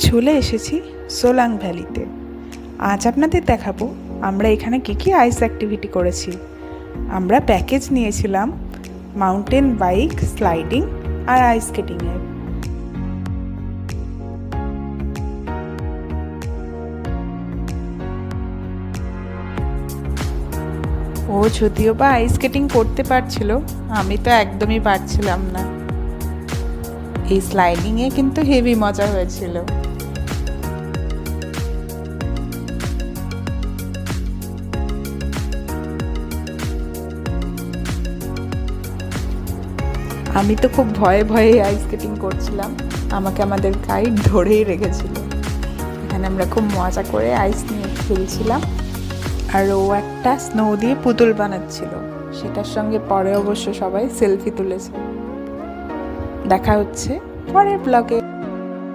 চলে এসেছি সোলাং ভ্যালিতে। আজ আপনাদের দেখাবো আমরা এখানে কী কী আইস অ্যাক্টিভিটি করেছি। আমরা প্যাকেজ নিয়েছিলাম মাউন্টেন বাইক, স্লাইডিং আর আইস স্কেটিংয়ের। ও যদিও বা আইস স্কেটিং করতে পারছিল, আমি তো একদমই পারছিলাম না। এই স্লাইডিংয়ে কিন্তু হেভি মজা হয়েছিল। আমি তো খুব ভয়ে ভয়ে আইস স্কেটিং করছিলাম, আমাকে আমাদের গাইড ধরেই রেখেছিল। এখানে আমরা খুব মজা করে আইস নিয়ে খেলছিলাম, আর ও একটা স্নো দিয়ে পুতুল বানাচ্ছিল, সেটার সঙ্গে পরে অবশ্য সবাই সেলফি তুলেছে। দেখা হচ্ছে পরের ব্লগে।